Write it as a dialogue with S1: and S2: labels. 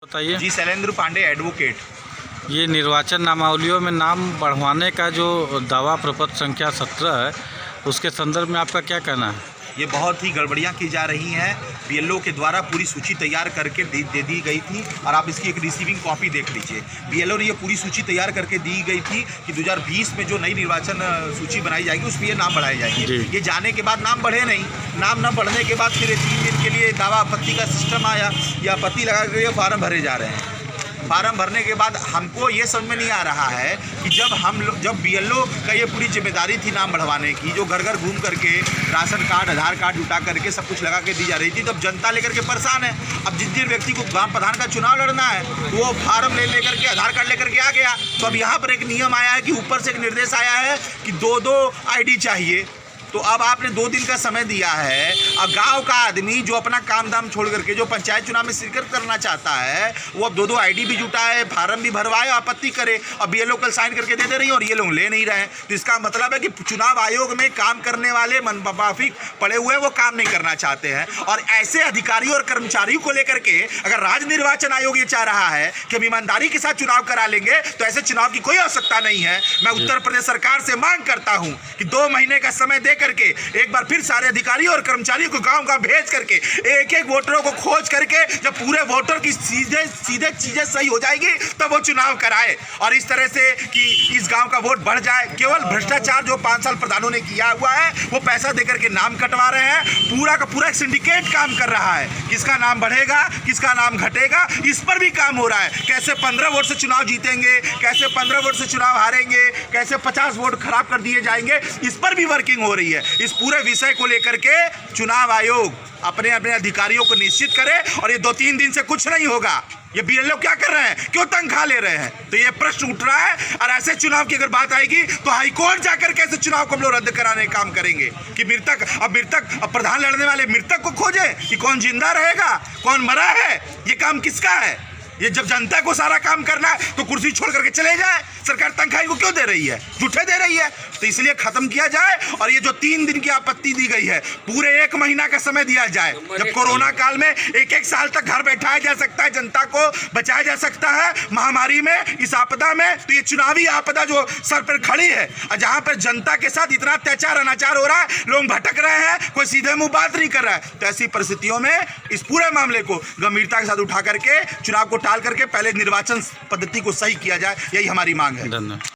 S1: बताइए।
S2: जी, शैलेंद्र पांडे, एडवोकेट।
S1: ये निर्वाचन नामावलियों में नाम बढ़वाने का जो दावा प्रपत्र संख्या 17 है, उसके संदर्भ में आपका क्या कहना है?
S2: ये बहुत ही गड़बड़ियाँ की जा रही हैं। बीएलओ के द्वारा पूरी सूची तैयार करके दे दी गई थी और आप इसकी एक रिसीविंग कॉपी देख लीजिए। बीएलओ ने ये पूरी सूची तैयार करके दी गई थी कि 2020 में जो नई निर्वाचन सूची बनाई जाएगी उसमें ये नाम बढ़ाए जाएंगे। ये जाने के बाद नाम बढ़े नहीं। नाम न बढ़ने के बाद फिर 3 दिन के लिए दावा आपत्ति का सिस्टम आया या आपत्ति लगा कर ये फार्म भरे जा रहे हैं। फार्म भरने के बाद हमको ये समझ में नहीं आ रहा है कि जब बीएलओ का ये पूरी जिम्मेदारी थी नाम बढ़वाने की, जो घर घर घूम करके राशन कार्ड, आधार कार्ड जुटा करके सब कुछ लगा के दी जा रही थी, तब जनता लेकर के परेशान है। अब जिस व्यक्ति को ग्राम प्रधान का चुनाव लड़ना है तो वो फार्म लेकर के, आधार कार्ड लेकर के आ गया। तो अब यहाँ पर एक नियम आया है कि ऊपर से एक निर्देश आया है कि 2-2 ID चाहिए। तो अब आपने 2 दिन का समय दिया है। अब गांव का आदमी जो अपना काम धाम छोड़ करके जो पंचायत चुनाव में शिरकत करना चाहता है, वो अब 2-2 ID भी जुटाए, फार्म भी भरवाए, आपत्ति करे और बीएलओ कल साइन करके दे रही है और ये लोग ले नहीं रहे हैं। तो इसका मतलब है कि चुनाव आयोग में काम करने वाले मनमाफिक पड़े हुए वो काम नहीं करना चाहते हैं। और ऐसे अधिकारियों और कर्मचारियों को लेकर के अगर राज्य निर्वाचन आयोग ये चाह रहा है कि हम ईमानदारी के साथ चुनाव करा लेंगे, तो ऐसे चुनाव की कोई आवश्यकता नहीं है। मैं उत्तर प्रदेश सरकार से मांग करता हूँ कि 2 महीने का समय करके एक बार फिर सारे अधिकारियों और कर्मचारियों को गांव गांव भेज करके एक वोटरों को खोज करके जब पूरे वोटर की सीधे चीजें सही हो जाएगी तब वो चुनाव कराए। और इस तरह से कि इस गांव का वोट बढ़ जाए। केवल भ्रष्टाचार जो 5 साल प्रधानों ने किया हुआ है, वो पैसा देकर के नाम कटवा रहे हैं। पूरा का पूरा एक सिंडिकेट काम कर रहा है। किसका नाम बढ़ेगा, किसका नाम घटेगा, इस पर भी काम हो रहा है। कैसे 15 वोट से चुनाव जीतेंगे, कैसे 15 वोट से चुनाव हारेंगे, कैसे 50 वोट खराब कर दिए जाएंगे, इस पर भी वर्किंग हो रही है। इस पूरे विषय को लेकर के चुनाव आयोग अपने अधिकारियों को निश्चित करे और ये 2-3 दिन से कुछ नहीं होगा। ये बीएलओ क्या कर रहे हैं, क्यों तनख्वाह ले रहे हैं? तो ये प्रश्न उठ रहा है। और ऐसे चुनाव की अगर बात आएगी तो हाईकोर्ट जाकर कैसे चुनाव को हम लोग रद्द कराने का काम करेंगे कि मृतक प्रधान लड़ने वाले मृतक को खोजे कि कौन जिंदा रहेगा, कौन मरा है। ये काम किसका है? ये जब जनता को सारा काम करना है तो कुर्सी छोड़ करके चले जाए। सरकार तनख्वाह को क्यों दे रही है? झूठे दे रही है। तो इसलिए खत्म किया जाए और ये जो 3 दिन की आपत्ति दी गई है, पूरे 1 महीना का समय दिया जाए। जब कोरोना काल में 1-1 साल तक घर बैठाया जा सकता है, जनता को बचाया जा सकता है महामारी में, इस आपदा में, तो ये चुनावी आपदा जो सर पर खड़ी है और जहां पर जनता के साथ इतना अत्याचार अनाचार हो रहा है, लोग भटक रहे हैं, कोई सीधे मुंह बात नहीं कर रहा है। तो ऐसी परिस्थितियों में इस पूरे मामले को गंभीरता के साथ उठा करके चुनाव को टाल करके पहले निर्वाचन पद्धति को सही किया जाए, यही हमारी मांग है।
S1: धन्यवाद।